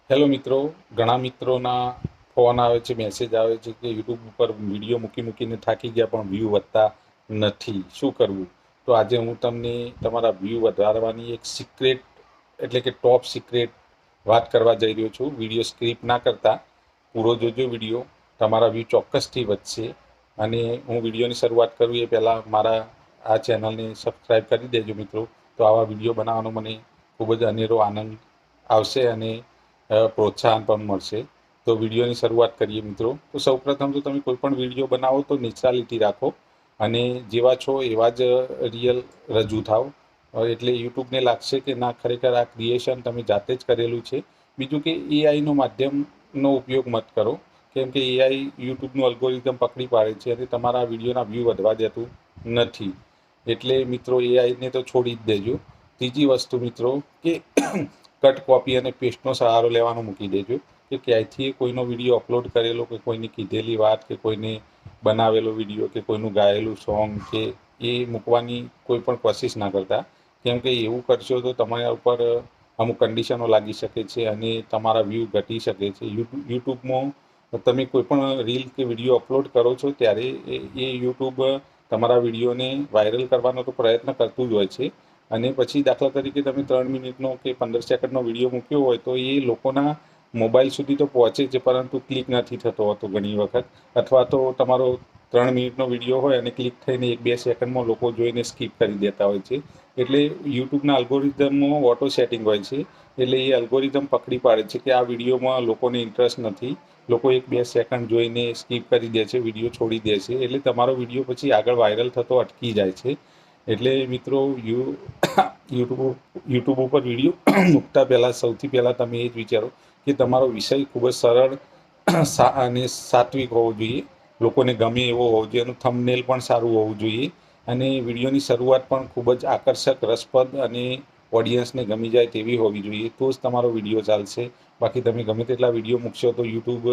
Hello મિત્રો, ઘણા મિત્રોના phone આવે છે, મેસેજ આવે છે કે યુટ્યુબ ઉપર વિડીયો મૂકીને થાકી ગયા પણ વ્યૂ વધતા નથી, શું કરવું? તો આજે હું તમને તમારા વ્યૂ વધારવાની એક સિક્રેટ એટલે કે ટોપ સિક્રેટ વાત કરવા જઈ રહ્યો છું. વિડીયો સ્ક્રિપ્ટ ના કરતા પૂરો જોજો વિડીયો, તમારા વ્યૂ ચોક્કસથી વધશે. અને હું વિડીયોની શરૂઆત કરું એ પહેલાં મારા આ ચેનલને સબસ્ક્રાઈબ કરી દેજો મિત્રો. તો આવા વિડીયો બનાવવાનો મને ખૂબ જ અનેરો આનંદ આવશે અને પ્રોત્સાહન પણ મળશે. તો વિડીયોની શરૂઆત કરીએ મિત્રો. તો સૌપ્રથમ તો તમે કોઈ પણ વિડીયો બનાવો તો નેચરાલિટી રાખો અને જેવા છો એવા જ રિયલ રજૂ થાવ. એટલે યુટ્યુબને લાગશે કે ના, ખરેખર આ ક્રિએશન તમે જાતે જ કરેલું છે. બીજું કે એઆઈનો માધ્યમનો ઉપયોગ મત કરો, કેમ કે એઆઈ યુટ્યુબનું અલ્ગોરિધમ પકડી પાડે છે અને તમારા વિડીયોના વ્યૂ વધવા દેતું નથી. એટલે મિત્રો એઆઈને તો છોડી જ દેજો. ત્રીજી વસ્તુ મિત્રો કે કટ, કોપી અને પેસ્ટનો સહારો લેવાનો મૂકી દેજો. કે ક્યાંયથી કોઈનો વિડીયો અપલોડ કરેલો કે કોઈની કીધેલી વાત કે કોઈને બનાવેલો વિડીયો કે કોઈનું ગાયેલું સોંગ કે એ મૂકવાની કોઈ પણ કોશિશ ના કરતા. કેમ કે એવું કરશો તો તમારા ઉપર અમુક કન્ડિશનો લાગી શકે છે અને તમારા વ્યૂ ઘટી શકે છે. યુટ્યુબમાં તમે કોઈ પણ રીલ કે વિડીયો અપલોડ કરો છો ત્યારે એ યુટ્યુબ તમારા વિડીયોને વાયરલ કરવાનો તો પ્રયત્ન કરતું જ હોય છે. અને પછી દાખલા તરીકે તમે 3 મિનિટનો કે 15 સેકન્ડનો વિડીયો મૂક્યો હોય તો એ લોકોના મોબાઈલ સુધી તો પહોંચે છે, પરંતુ ક્લિક નથી થતો હોતો ઘણી વખત. અથવા તો તમારો 3 મિનિટનો વિડીયો હોય અને ક્લિક થઈને 1-2 સેકન્ડમાં લોકો જોઈને સ્કીપ કરી દેતા હોય છે. એટલે યુટ્યુબના અલ્ગોરિધમમાં ઓટો સેટિંગ હોય છે. એટલે એ અલ્ગોરિધમ પકડી પાડે છે કે આ વિડીયોમાં લોકોને ઇન્ટરેસ્ટ નથી. લોકો 1-2 સેકન્ડ જોઈને સ્કીપ કરી દે છે, વિડીયો છોડી દે છે. એટલે તમારો વિડીયો પછી આગળ વાયરલ થતો અટકી જાય છે. એટલે મિત્રો યુટ્યુબ ઉપર વિડીયો મૂકતા પહેલાં સૌથી પહેલાં તમે એ જ વિચારો કે તમારો વિષય ખૂબ જ સરળ અને સાત્વિક હોવો જોઈએ. લોકોને ગમે એવો હોવો જોઈએ. એનું થંબનેલ પણ સારું હોવું જોઈએ અને વિડીયોની શરૂઆત પણ ખૂબ જ આકર્ષક, રસપ્રદ અને ઓડિયન્સને ગમી જાય તેવી હોવી જોઈએ. તો જ તમારો વિડીયો ચાલશે. બાકી તમે ગમે તેટલા વિડીયો મૂકશો તો યુટ્યુબ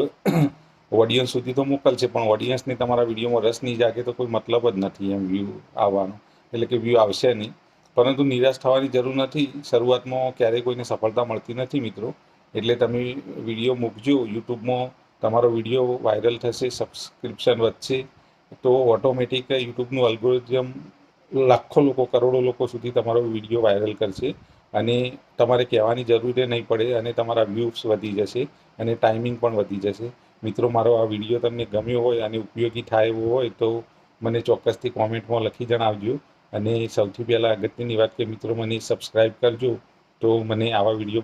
ઓડિયન્સ સુધી તો મોકલશે, પણ ઓડિયન્સને તમારા વિડીયોમાં રસ નહીં જાગે તો કોઈ મતલબ જ નથી એમ વ્યૂ આવવાનો. એટલે કે વ્યૂ આવશે નહીં. પરંતુ નિરાશ થવાની જરૂર નથી. શરૂઆતમાં ક્યારેય કોઈને સફળતા મળતી નથી મિત્રો. એટલે તમે વિડીયો મૂકજો. યુટ્યુબમાં તમારો વિડીયો વાયરલ થશે, સબસ્ક્રિપ્શન વધશે તો ઓટોમેટિક યુટ્યુબનું અલ્ગોરિધમ લાખો લોકો, કરોડો લોકો સુધી તમારો વિડીયો વાયરલ કરશે અને તમારે કહેવાની જરૂર નહીં પડે અને તમારા વ્યૂઝ વધી જશે અને ટાઈમિંગ પણ વધી જશે. મિત્રો, મારો આ વિડીયો તમને ગમ્યો હોય અને ઉપયોગી થાય એવો હોય તો મને ચોક્કસથી કોમેન્ટમાં લખી જણાવજો. અને સૌથી પહેલાં અગત્યની વાત કે મિત્રો મને સબસ્ક્રાઈબ કરજો, તો મને આવા વિડીયો